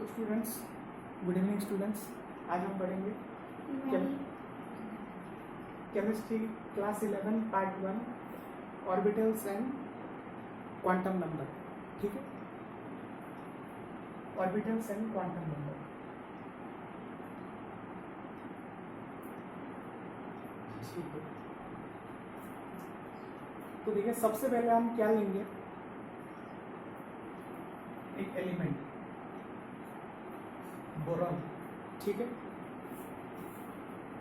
Students, good evening students. आज हम पढ़ेंगे chemistry class 11 part 1 orbitals and quantum number. ठीक है, ऑर्बिटल्स एंड क्वांटम नंबर। ठीक है, तो देखिए सबसे पहले हम क्या लेंगे, एक एलिमेंट बोरॉन। ठीक है,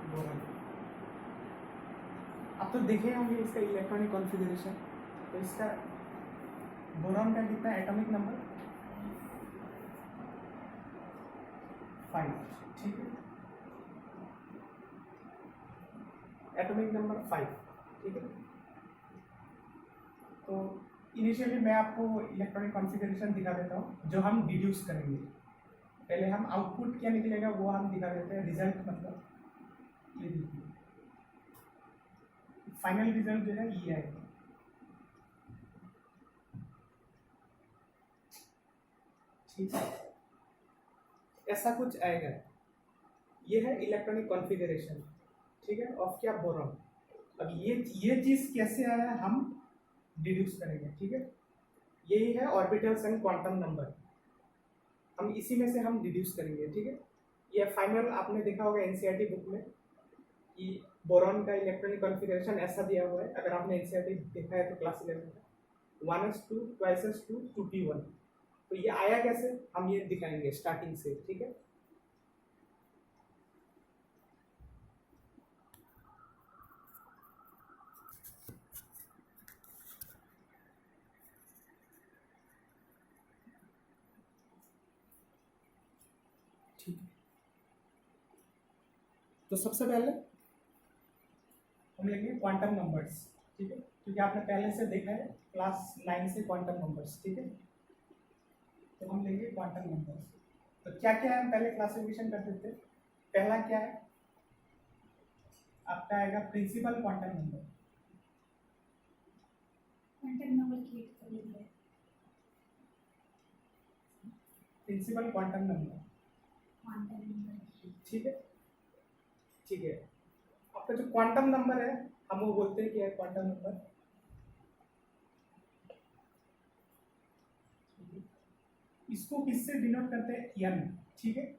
बोरॉन अब तो देखे होंगे इसका इलेक्ट्रॉनिक कॉन्फ़िगरेशन। तो इसका बोरॉन का कितना एटॉमिक नंबर 5। ठीक है, एटॉमिक नंबर 5। ठीक है, तो इनिशियली मैं आपको इलेक्ट्रॉनिक कॉन्फ़िगरेशन दिखा देता हूँ जो हम डिड्यूस करेंगे। पहले हम आउटपुट क्या निकलेगा वो हम दिखा देते हैं, रिजल्ट मतलब ये देखिए फाइनल रिजल्ट जो है ये आएगा। ठीक है, ऐसा कुछ आएगा। ये है इलेक्ट्रॉनिक कॉन्फ़िगरेशन। ठीक है, ऑफ क्या बोरॉन। अब ये चीज़ कैसे आया हम डिड्यूस करेंगे। ठीक है, यही है ऑर्बिटल्स एंड क्वांटम नंबर, हम इसी में से हम डिड्यूस करेंगे। ठीक है, ये फाइनल आपने देखा होगा एनसीईआरटी बुक में कि बोरॉन का इलेक्ट्रॉनिक कॉन्फ़िगरेशन ऐसा दिया हुआ है। अगर आपने एनसीईआरटी देखा है तो क्लास 11 में 1s2 2s2 2p1। तो ये आया कैसे हम ये दिखाएंगे स्टार्टिंग से। ठीक है, ठीक है, तो सबसे पहले हम लेंगे क्वांटम नंबर्स। ठीक है, क्योंकि आपने पहले से देखा है क्लास 9 से क्वांटम नंबर्स। ठीक है, तो हम लेंगे क्वांटम नंबर्स। तो क्या क्या है हम पहले क्लासिफिकेशन कर देते हैं। पहला क्या है आपका आएगा principal quantum number. Principal quantum number. ठीक है, ठीक है, आपका जो क्वांटम नंबर है हम वो बोलते हैं कि है क्वांटम नंबर। इसको किससे डिनोट करते हैं, एन। ठीक है,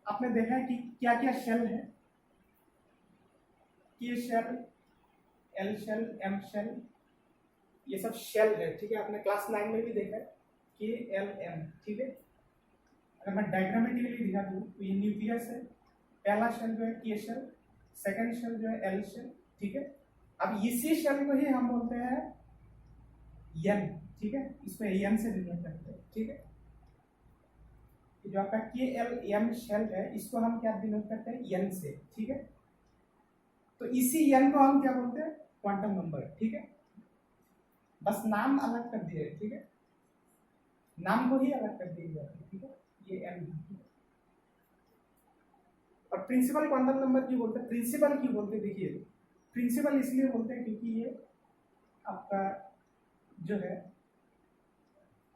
आपने देखा है कि क्या क्या शेल है, K shell, L shell, M shell, ये सब शेल है। ठीक है, आपने क्लास 9 में भी देखा है के एल एम। ठीक है, अगर मैं डायग्रामेटिकली दिखा दूँ तो ये न्यूक्लियस है, पहला शेल जो है के शेल, सेकंड शेल जो है एल शेल। ठीक है, अब इसी शेल को ही हम बोलते हैं एन। ठीक है, इसको एन से डिनोट करते हैं। ठीक है, जो आपका के एल एम शेल है इसको हम क्या डिनोट करते हैं, एन से। ठीक है, तो इसी एन को हम क्या बोलते हैं, क्वांटम नंबर। ठीक है, बस नाम अलग कर दिए। ठीक है, नाम को ही अलग कर दिए जाते हैं। ठीक है, ये एन। और प्रिंसिपल क्वांटम नंबर क्यों बोलते हैं, प्रिंसिपल क्यों बोलते हैं, देखिए प्रिंसिपल इसलिए बोलते हैं क्योंकि ये आपका जो है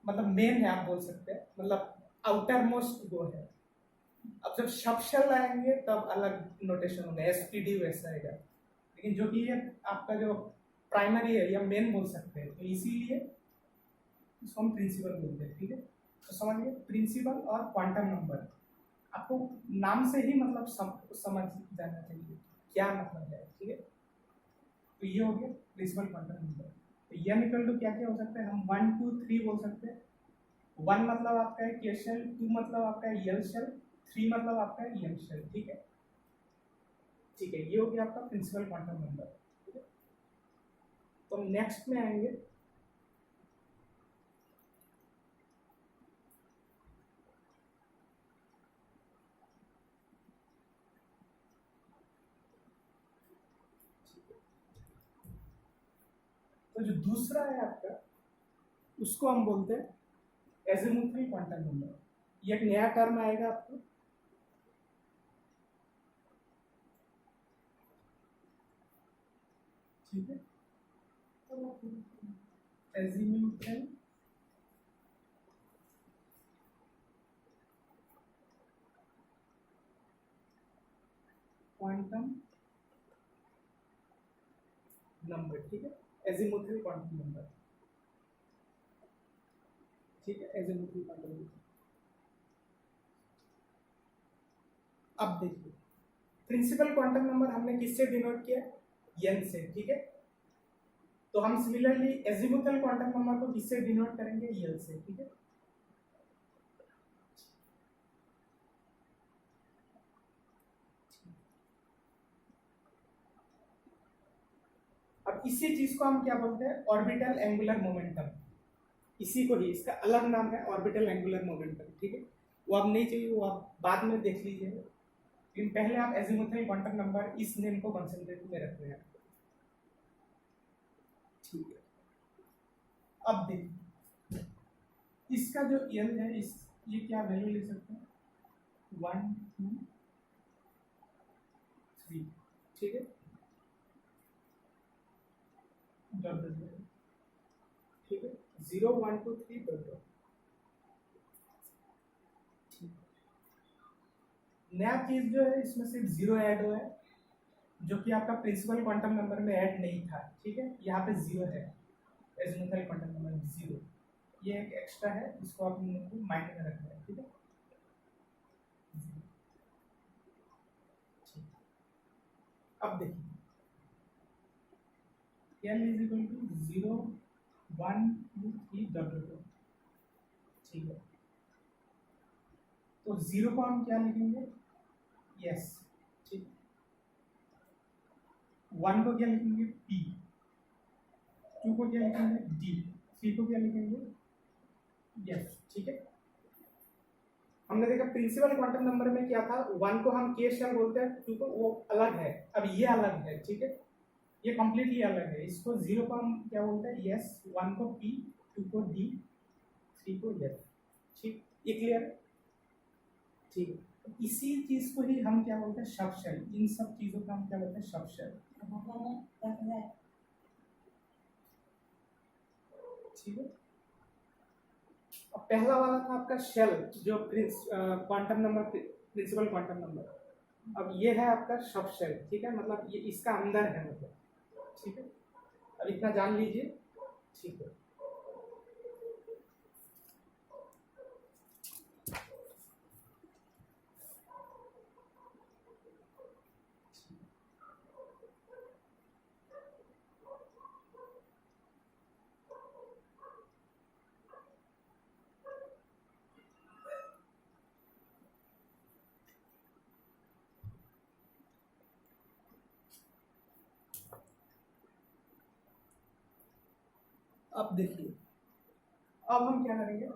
मतलब मेन है, आप बोल सकते हैं, मतलब आउटर मोस्ट वो है। अब जब सब शेल आएंगे तब अलग नोटेशन होगा, एसपीडी वैसा आएगा, लेकिन जो कि ये आपका जो प्राइमरी है या मेन बोल सकते हैं, तो इसीलिए इसको हम प्रिंसिपल बोलते हैं। ठीक है, तो समझिए प्रिंसिपल और क्वांटम नंबर आपको नाम से ही मतलब समझ जाना चाहिए क्या मतलब है। ठीक है, तो ये हो गया प्रिंसिपल क्वांटम नंबर। तो एन इक्वल टू क्या क्या हो सकता है, हम 1 2 3 बोल सकते हैं। 1 मतलब आपका है के शेल, 2 मतलब आपका है एल शेल, 3 मतलब आपका है एम शेल। ठीक है, ठीक है, ये हो गया आपका प्रिंसिपल क्वांटम नंबर। ठीक है, तो नेक्स्ट में आएंगे तो जो दूसरा है आपका उसको हम बोलते हैं एजिमुथल क्वांटम नंबर। ये एक नया टर्म आएगा आपको। ठीक है, एजिमुथल क्वांटम नंबर, ठीक है, एजीमुथल क्वांटम नंबर, ठीक है, एजीमुथल क्वांटम नंबर। अब देखिए प्रिंसिपल क्वांटम नंबर हमने किससे डिनोट किया, n से, ठीक है। तो हम सिमिलरली एजीमुथल क्वांटम नंबर को किससे डिनोट करेंगे, l से, ठीक है। अब इसी चीज को हम क्या बोलते हैं, ऑर्बिटल एंगुलर मोमेंटम, इसी को ही, इसका अलग नाम है ऑर्बिटल एंगुलर मोमेंटम, ठीक है। वो अब नहीं चाहिए, वो आप बाद में देख लीजिए, लेकिन पहले आप एजीमुथल क्वांटम नंबर इस नेम को कंसंट्रेट में रख रहे हैं, ठीक है। अब देखिए इसका जो एल है, इस ये क्या वैल्यू ले सकते हैं, 1 2 3, ठीक है, ठीक है, 0 1 2 3 डॉट। नया चीज जो है इसमें सिर्फ 0 ऐड हुआ है, जो कि आपका प्रिंसिपल क्वांटम नंबर में ऐड नहीं था, ठीक है। यहाँ पे 0 है, एजीमुथल क्वांटम नंबर 0, ये एक एक्स्ट्रा है, इसको आप माइंड में रखना है, ठीक है। अब देखिए n is equal to 0 1 2 3 dot dot, ठीक है। तो 0 को हम क्या लिखेंगे, यस, ठीक। 1 को क्या लिखेंगे, p, 2 को क्या लिखेंगे, d, 3 को क्या लिखेंगे, यस, ठीक है। हमने देखा प्रिंसिपल क्वांटम नंबर में क्या था, 1 को हम k शेल बोलते हैं, 2 को वो अलग है, अब ये अलग है, ठीक है, ये कंप्लीटली अलग है। इसको 0 को हम क्या बोलते हैं, यस, 1 को p, 2 को d, 3 को यस, ठीक, ये क्लियर है, ठीक। इसी चीज को ही हम क्या बोलते हैं, सब शेल, इन सब चीजों को हम क्या बोलते हैं, सब शेल, ठीक है। पहला वाला था आपका शेल, जो quantum number, principal quantum number. अब ये है आपका सब शेल, ठीक है, मतलब ये इसका अंदर है, मतलब, ठीक है। अब इतना जान लीजिए, ठीक है। अब देखिए, अब हम क्या करेंगे,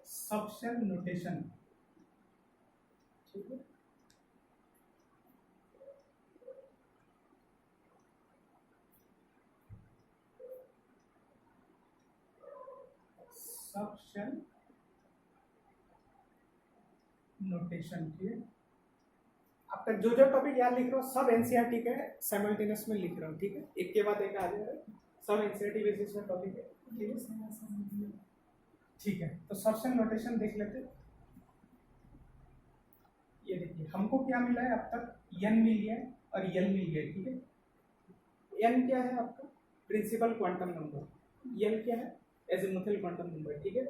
सबशेल नोटेशन, ठीक है। सबशेल नोटेशन, ठीक है। आपका जो जो टॉपिक याद लिख रहा हूँ सब एनसीईआरटी के साइमल्टेनियस में लिख रहा हूँ, ठीक है, एक के बाद एक आ जाएगा, सब एनसीईआरटी बेसिस में टॉपिक है, ठीक है। तो सबशेल नोटेशन देख लेते हैं। ये देखिए हमको क्या मिला है, अब तक n मिल गया और l मिल गया, ठीक है। n क्या है आपका, प्रिंसिपल क्वांटम नंबर, l क्या है, एजीमुथल क्वांटम नंबर, ठीक है।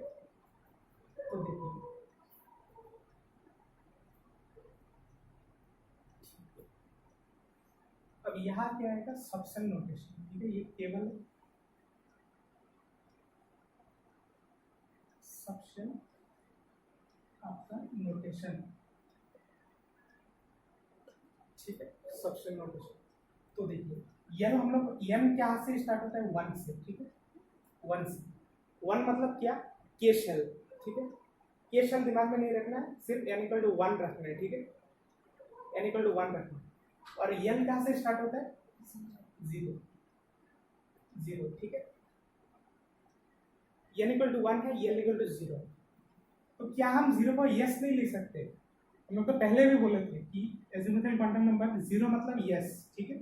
तो देखिए अब यहाँ क्या आएगा, सबशेल नोटेशन, ठीक है, ये केवल सबशेल आपका नोटेशन, ठीक है, सबशेल नोटेशन। तो देखिए यह हम लोग n क्या से स्टार्ट होता है, 1 से, ठीक है, 1 से, 1 मतलब क्या, के शेल, ठीक है। के शेल दिमाग में नहीं रखना है, सिर्फ n इक्वल टू 1 रखना है, ठीक है, n इक्वल टू 1 रखना है। और n कहाँ से स्टार्ट होता है, 0 0, ठीक है। n इक्वल टू 1 है, l इक्वल टू 0। तो क्या हम 0 को यस नहीं लिख सकते, हम लोग तो पहले भी बोले थे कि एजीमुथल क्वांटम नंबर 0 मतलब यस, ठीक है,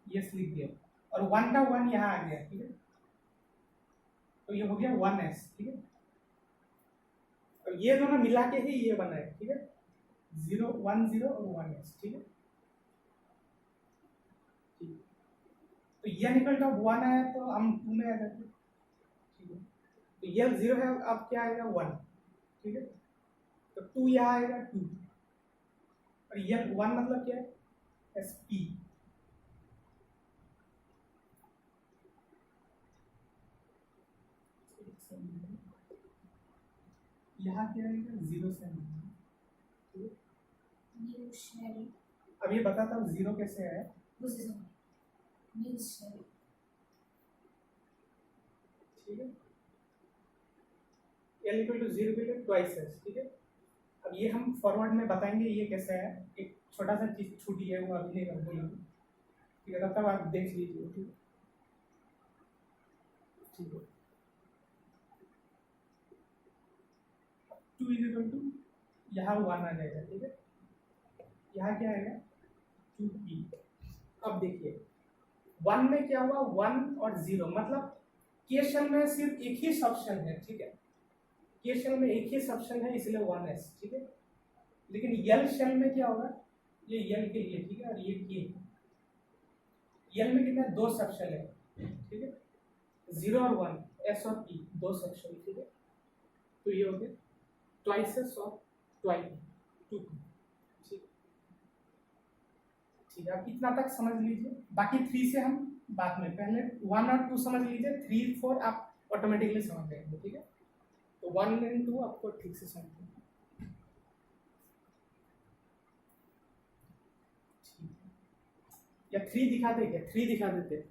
यस लिख दिया, और 1 का 1 यहाँ आ गया, ठीक है, तो ये हो गया 1s, ठीक है। और ये दोनों मिला के ही ये बना है, ठीक है, 0 1 0 और 1s, ठीक है। n इक्वल टू 1 आया तो हम 2 में आ जाते, ठीक है। तो यल 0 है, अब क्या आएगा 1, ठीक है। तो 2 यहाँ आएगा 2, और यल 1 मतलब क्या है, एस पी। यहाँ क्या आएगा 0 से, अब ये बताता हूँ 0 कैसे आया। ठीक है, एल इक्वल टू 0 के लिए ट्वाइस है, ठीक है। अब ये हम फॉरवर्ड में बताएंगे ये कैसे है, एक छोटा सा चीज छूटी है वो अभी नहीं कर बोलेंगे, ठीक है, तब तक आप देख लीजिए, ठीक है, ठीक है। 2 इज इक्वल टू यहाँ 1 आ जाएगा, ठीक है। यहाँ क्या आएगा 2p। अब देखिए 1 में क्या हुआ, 1 और 0 मतलब के शेल में सिर्फ एक ही सबशेल है, ठीक है। के शेल में एक ही सबशेल है इसलिए 1s, ठीक है। लेकिन यल शेल में क्या होगा, ये यल के लिए, ठीक है, और ये के। यल में कितना, 2 सबशेल है, ठीक है, 0 और 1, s और p 2 सबशेल, ठीक है। तो ये हो गया ट्वाइस एस और ट्वाइस 2, ठीक है। आप इतना तक समझ लीजिए, बाकी 3 से हम बाद में, पहले 1 और 2 समझ लीजिए, 3 4 आप ऑटोमेटिकली समझ जाएंगे, ठीक है। तो 1 एंड 2 आपको ठीक से समझ, या 3 दिखा दे क्या, 3 दिखा देते,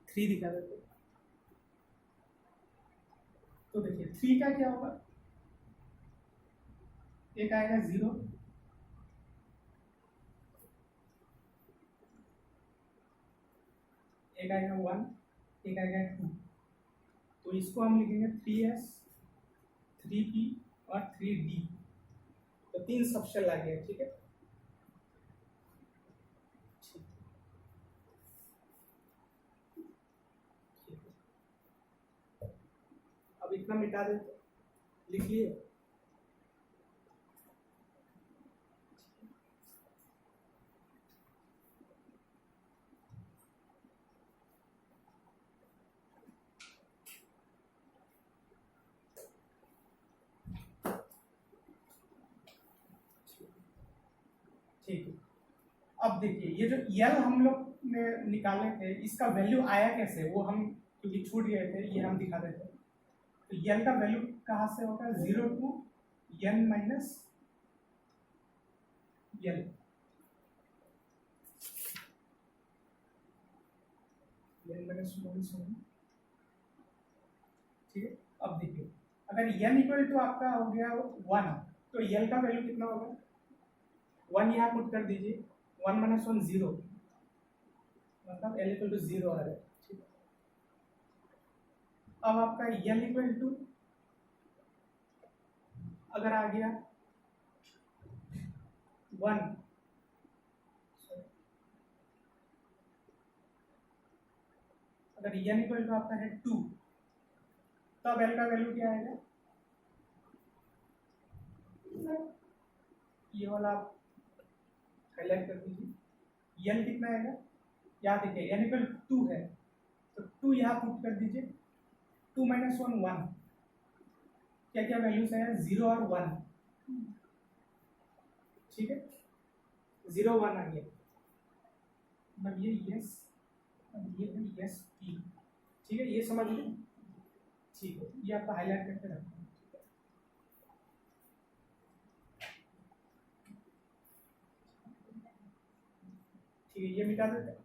3 दिखा देते। तो देखिए 3 का क्या होगा, एक आएगा 0, एक आएगा 1, एक आएगा 2। तो इसको हम लिखेंगे 3s 3p और 3d। तो 3 सबशेल आ गया, ठीक है। अब इतना मिटा देते, लिख लिए। ठीक है, अब देखिए ये जो यल हम लोग ने निकाले थे, इसका वैल्यू आया कैसे, वो हम क्योंकि छूट गए थे, ये हम दिखा देते। तो यल का वैल्यू कहाँ से होगा, 0 to n minus L, n minus 1, ठीक है। अब देखिए अगर n इक्वल टू आपका हो गया 1, तो यल का वैल्यू कितना होगा, 1 यहाँ पुट कर दीजिए, 1 माइनस 1 0, मतलब l इक्वल टू 0 आ रहा है, ठीक है। अब आपका l इक्वल टू अगर आ गया 1, अगर n इक्वल टू आपका है 2, तब l का वैल्यू क्या आएगा, ये वाला आप हाईलाइट कर दीजिए। n कितना आएगा, याद देखिए n इक्वल 2 है, तो 2 यहाँ पुट कर दीजिए, 2 माइनस 1 1, क्या क्या वैल्यूज है, 0 और 1, ठीक है। 0 1 आ गया, मतलब ये यस, ये यस पी, ठीक है, ये समझ लो, ठीक है। ये आपका हाईलाइट करके रखना, ठीक है, ये मिटा देते हैं।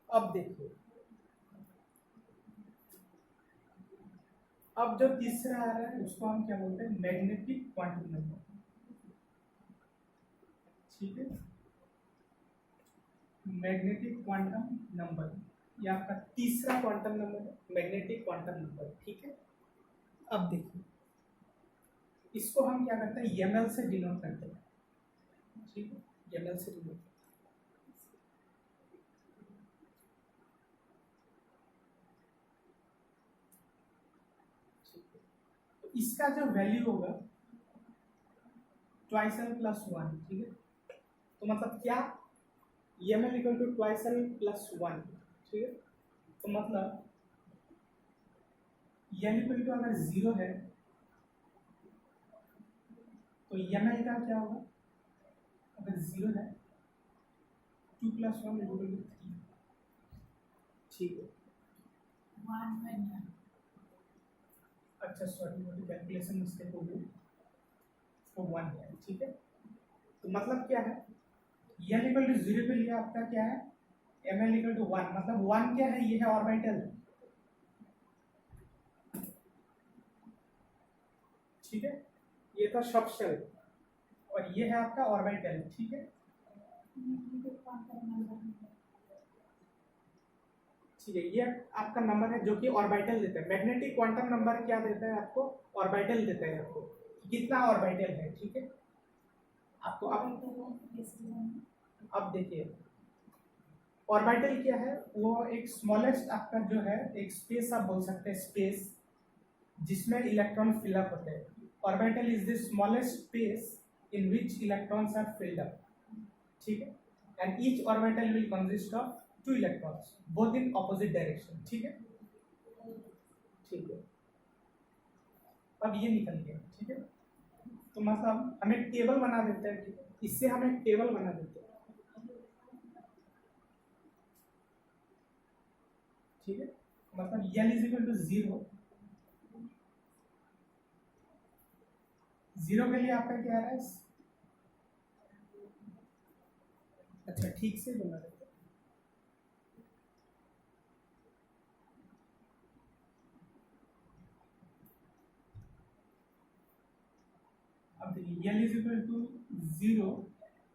अब देखिए, अब जो तीसरा आ रहा है उसको हम क्या बोलते हैं, मैग्नेटिक क्वांटम नंबर, ठीक है। मैग्नेटिक क्वांटम नंबर, ये आपका तीसरा क्वांटम नंबर है, मैग्नेटिक क्वांटम नंबर, ठीक है। अब देखिए इसको हम क्या करते हैं, ml से डिनोट करते हैं, ठीक है। ML से रिलेटेड। तो इसका जो वैल्यू होगा ट्वाइस एल प्लस वन, ठीक है। तो मतलब क्या, M L equal to twice L plus one, ठीक है। तो मतलब एम इक्वल टू अगर जीरो है तो एम एल का क्या होगा, अगर जीरो है two plus one equal to three, ठीक है। अच्छा सॉरी, मुझे कैलकुलेशन मिस्टेक हो गई, तो वन है, ठीक है। तो मतलब क्या है, एम इक्वल टू जीरो के लिए आपका क्या है, M L equal to one, मतलब वन क्या है, ये है ऑर्बिटल, ठीक है। ये था सब शेल और ये है आपका ऑर्बिटल, ठीक है। ठीक है, ये आपका नंबर है जो कि ऑर्बिटल देता है। मैग्नेटिक क्वांटम नंबर क्या देता है आपको, ऑर्बिटल देता है आपको, कितना ऑर्बिटल है, ठीक है। आपको अब देखिए ऑर्बिटल क्या है, वो एक स्मॉलेस्ट आपका जो है एक स्पेस, आप बोल सकते हैं स्पेस जिसमें इलेक्ट्रॉन फिलअप होते हैं। Orbital is the smallest space in which electrons are filled up, ठीक है। And each orbital will consist of two electrons both in opposite direction, ठीक है। ठीक है, अब ये निकल गया, ठीक है। तो मतलब हम एक टेबल बना देते हैं, ठीक है? इससे हम एक टेबल बना देते हैं, ठीक है। मतलब L is equal to zero, zero के लिए आपका क्या आ रहा है, अच्छा ठीक से बना देते हैं। अब देखिए L is equal to zero,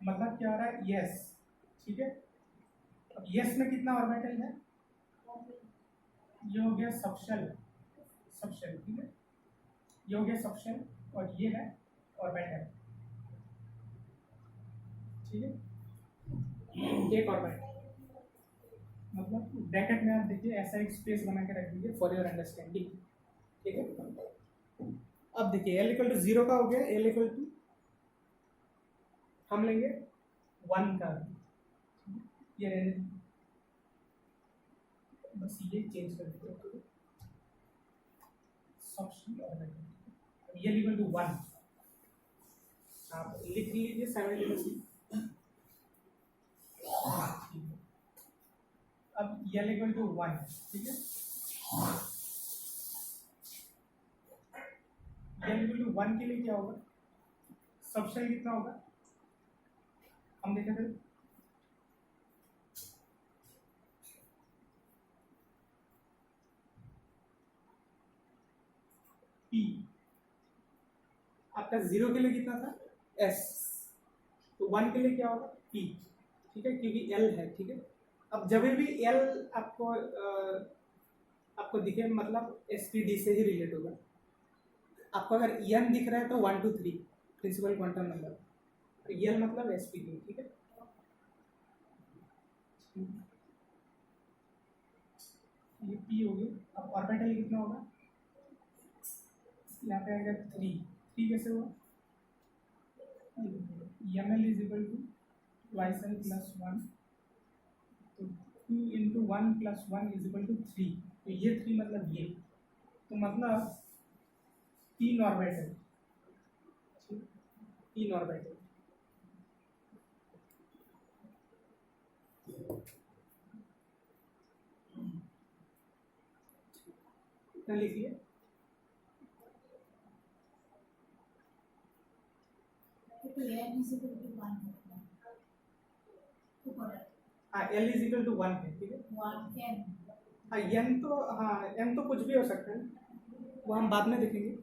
मतलब क्या आ रहा है, यस, ठीक है। अब यस में कितना ऑर्बिटल है, ये हो गया सबशेल, सबशेल, ठीक है। ये हो गया सबशेल और ये है ऑर्बिटल, ठीक है। एक ऑर्बिटल, मतलब ब्रैकेट में आप देखिए ऐसा एक स्पेस बना के रख दीजिए फॉर योर अंडरस्टैंडिंग, ठीक है। अब देखिए एल इक्वल टू जीरो का हो गया, एल इक्वल टू हम लेंगे वन का, ये रहने, बस ये चेंज कर दीजिए, subshell orbital, L equal to one आप लिख लीजिए साइमल्टेनियसली। अब एल इक्वल टू वन, ठीक है। एल इक्वल टू वन के लिए क्या होगा, सबशेल कितना होगा, हम देखें थे पी, आपका जीरो के लिए कितना था, एस, तो वन के लिए क्या होगा, पी, ठीक है, क्योंकि एल है, ठीक है। अब जब भी एल आपको आपको दिखे, मतलब एस पी डी से ही रिलेट होगा। आपको अगर एन दिख रहा है तो one two three principal quantum number, L मतलब एस पी डी, ठीक है। ये पी हो गया। अब ऑर्बिटल कितना होगा, यहाँ पे आएगा थ्री, थ्री कैसे हुआ, M L is equal to twice L plus one, तो two into one plus one is equal to three, तो ये थ्री मतलब ये, तो मतलब तीन ऑर्बिटल, तीन ऑर्बिटल, कितना लिखिए, हाँ L is equal to one है, ठीक है। हाँ एन तो, हाँ एन तो कुछ भी हो सकता है, वो हम बाद में देखेंगे,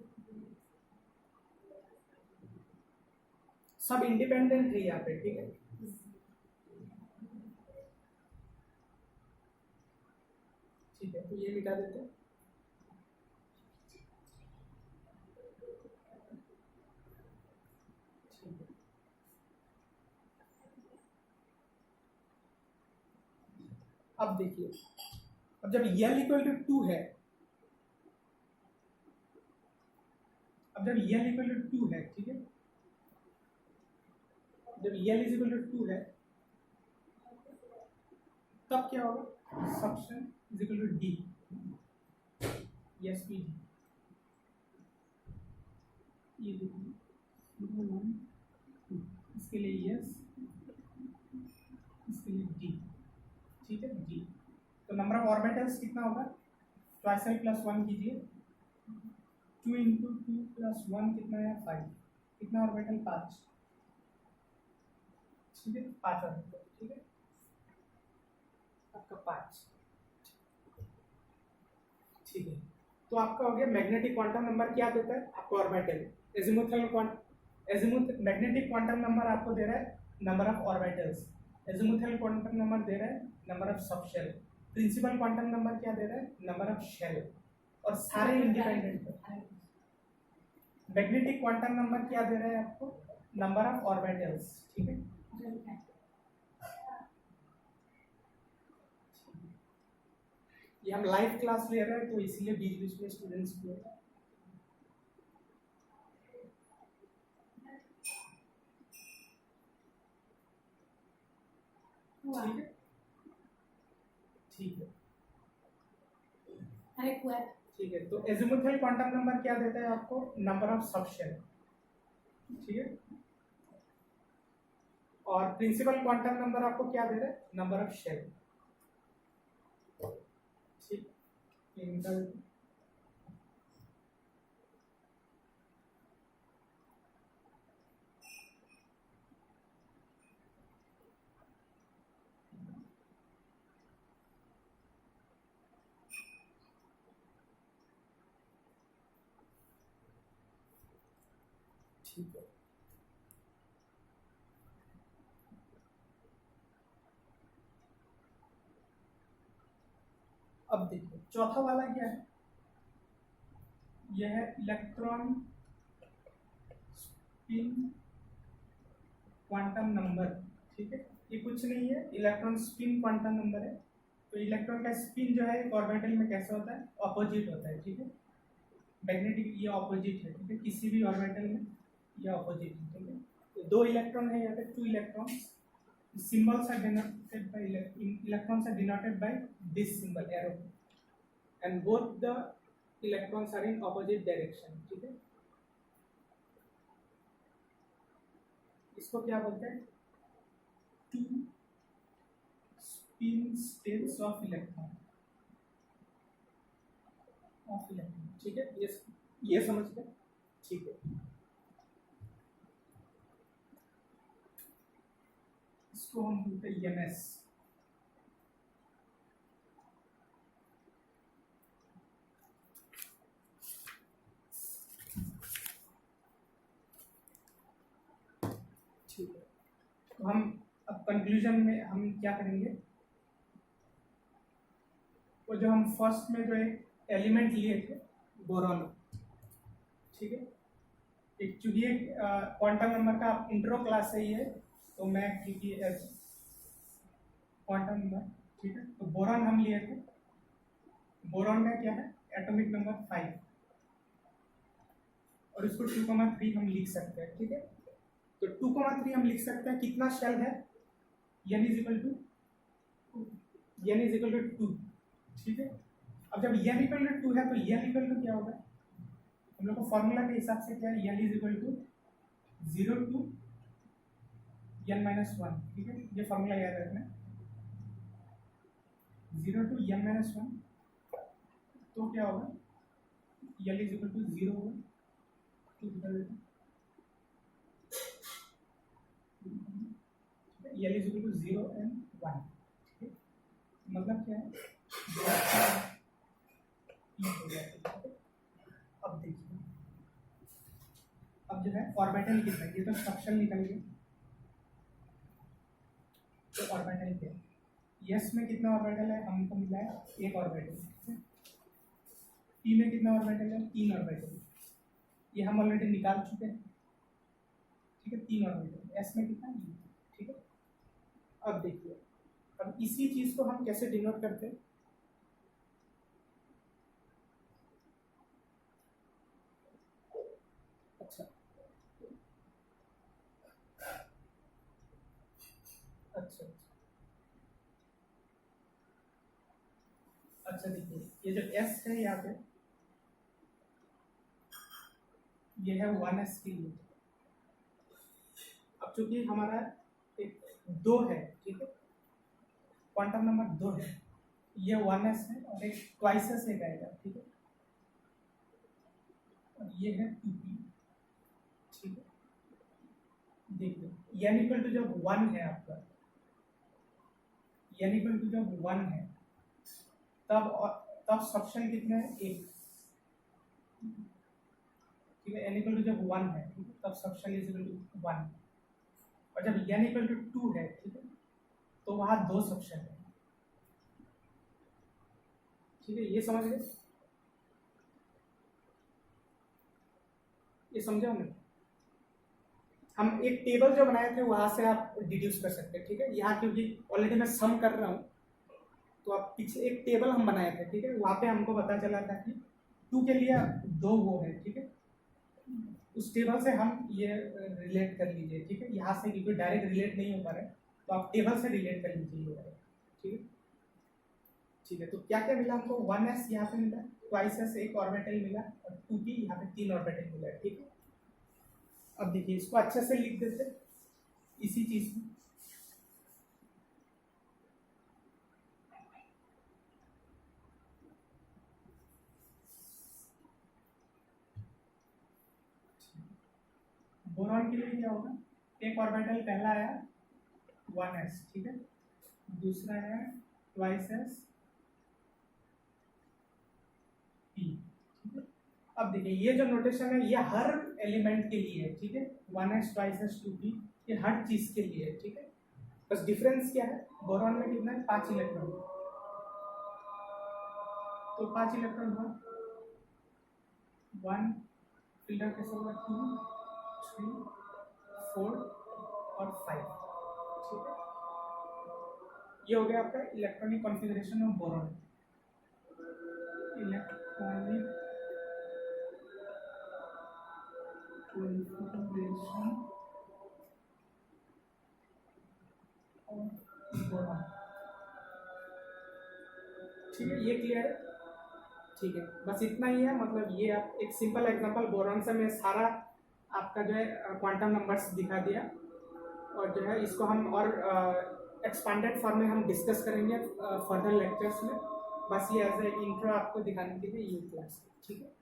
सब इंडिपेंडेंट है यहाँ पे, ठीक है। ठीक है, तो ये मिटा देते हैं, ठीक है। अब देखिए, अब जब L इक्वल टू 2 है, अब जब L इक्वल टू 2 है, ठीक है, जब L इज इक्वल टू 2 है, तब क्या होगा, subshell is equal to D, yes P D, ये देखिए 1 2, इसके लिए यस, इसके लिए डी, ठीक है जी। तो नंबर ऑफ ऑर्बिटल्स कितना होगा, ट्वाइस एल प्लस 1 कीजिए, 2 इंटू 2 प्लस 1 कितना है 5, कितना ऑर्बिटल 5, ठीक है 5 ऑर्बिटल, ठीक है आपका 5, ठीक है। तो आपका हो गया मैग्नेटिक क्वांटम नंबर क्या देता है आपको, orbital, azimuth magnetic quantum number आपको दे रहा है number of orbitals, azimuthal quantum number दे रहा है number of subshell, principal quantum number क्या दे रहा है नंबर ऑफ शेल, और सारे इंडिपेंडेंट है। मैग्नेटिक क्वांटम नंबर क्या दे रहा है आपको, नंबर ऑफ ऑर्बिटल्स, ठीक है। ये हम लाइव क्लास ले रहे हैं तो इसलिए बीच बीच में स्टूडेंट्स को, ठीक है, ठीक है, ठीक है। तो एजिमुथल क्वांटम नंबर क्या देता है आपको, नंबर ऑफ सबशेल, ठीक है, और प्रिंसिपल क्वांटम नंबर आपको क्या दे रहा है, नंबर ऑफ शेल, ठीक, इनका ठीक है। अब देखिए चौथा वाला क्या है, यह है इलेक्ट्रॉन स्पिन क्वांटम नंबर, ठीक है। ये कुछ नहीं है, इलेक्ट्रॉन स्पिन क्वांटम नंबर है। तो इलेक्ट्रॉन का स्पिन जो है एक ऑर्बिटल में कैसा होता है, ऑपोजिट होता है, ठीक है। मैग्नेटिक ये ऑपोजिट है, ठीक है, किसी भी ऑर्बिटल में ये ऑपोजिट है, ठीक है। तो दो इलेक्ट्रॉन है यहाँ पे, 2 electrons, symbols are denoted by electrons are denoted by this symbol arrow, and both the electrons are in opposite direction, ठीक है। इसको क्या बोलते हैं, 2 spin states of electron, ठीक है, ये समझ गए, ठीक है। इसको हम बोलते हैं EMS, ठीक है। तो हम अब कंक्लूजन में हम क्या करेंगे, वो जो हम फर्स्ट में जो एक एलिमेंट लिए थे बोरॉन, ठीक है, एक चूंकि क्वांटम नंबर का इंट्रो क्लास है ये, तो मैं क्योंकि क्वांटम नंबर, ठीक है, तो बोरॉन हम लिए थे, बोरॉन का क्या है एटॉमिक नंबर 5, और इसको 2,3 हम लिख सकते हैं, ठीक है। तो 2,3 हम लिख सकते हैं, कितना शेल है, n इज इक्वल टू 2, ठीक है। अब जब n इक्वल टू 2 है तो n इक्वल टू क्या होगा, हम लोग को फॉर्मूला के हिसाब से क्या है, n is equal to 0 to n-1, ठीक है, ये फॉर्मूला याद रखना, 0 to n-1, तो क्या होगा, l इज इक्वल टू 0 होगा, l is equal to 0 and 1, ठीक है, मतलब क्या है, अब देखिए, अब जो है ऑर्बिटल कितना, ये तो सबशेल निकल गया, तो ऑर्बिटल क्या है, यस में कितना ऑर्बिटल है, हमको मिला है 1 ऑर्बिटल, पी में कितना ऑर्बिटल है, 3 ऑर्बिटल, ये हम ऑलरेडी निकाल चुके हैं, ठीक है, 3 ऑर्बिटल, एस में कितना, ठीक है। अब देखिए, अब इसी चीज को हम कैसे डिनोट करते हैं? अच्छा अच्छा अच्छा, देखिए ये जो एस है यहाँ पे, ये है 1s के लिए। अब चूंकि हमारा एक 2 है, ठीक है, क्वांटम नंबर 2 है, ये 1s है और एक ट्वाइस एक आएगा, ठीक है, और ये है 2p, ठीक है। देखिए n इक्वल टू जब 1 है आपका, n इक्वल टू जब 1 है, तब सबशन कितना है? 1, ठीक है। n इक्वल टू जब 1 है, ठीक है, तब सबशन इज इक्वल टू 1, और जब n इक्वल टू 2 है, ठीक है, तो वहां 2 सबशन है, ठीक है। ये समझ गए? ये समझा हमने? हम एक टेबल जो बनाए थे वहां से आप डिड्यूस कर सकते हैं, ठीक है। यहाँ क्योंकि ऑलरेडी मैं सम कर रहा हूँ, तो आप पीछे एक टेबल हम बनाए थे, ठीक है, वहाँ पे हमको पता चला था कि 2 के लिए 2 वो है, ठीक है। उस टेबल से हम ये रिलेट कर लीजिए, ठीक है। यहाँ से क्योंकि डायरेक्ट रिलेट नहीं हो पा रहा है, तो आप टेबल से रिलेट कर लीजिए, ठीक है। ठीक है, तो क्या क्या मिला हमको? 1s यहाँ पे मिला, ट्वाइस एस एक ऑर्बिटल मिला, और 2p यहाँ पे 3 ऑर्बिटल मिला, ठीक है। अब देखिए इसको अच्छे से लिख देते इसी चीज में। बोरॉन के लिए क्या होगा? एक ऑर्बिटल पहला आया 1s, ठीक है, दूसरा है ट्वाइस एस p, ठीक है। अब देखिए ये जो नोटेशन है ये हर एलिमेंट के लिए है, ठीक है, 1s ट्वाइस एस 2p, ये हर चीज के लिए है, ठीक है। बस डिफरेंस क्या है? बोरॉन में कितना है? 5 इलेक्ट्रॉन, तो 5 इलेक्ट्रॉन हुआ, 1 फिल्टर कैसे होगा? 2 3 4 और 5, ठीक है। ये हो गया आपका electronic configuration of boron. Electronic configuration of boron, ठीक है। ये क्लियर है? ठीक है, बस इतना ही है। मतलब ये आप एक सिंपल एग्जांपल बोरॉन से मैं सारा आपका जो है क्वांटम नंबर्स दिखा दिया, और जो है इसको हम और एक्सपांडेड फॉर्म में हम डिस्कस करेंगे फर्दर लेक्चर्स में। बस ये एज ए इंट्रो आपको दिखाने के लिए ये क्लास, ठीक है।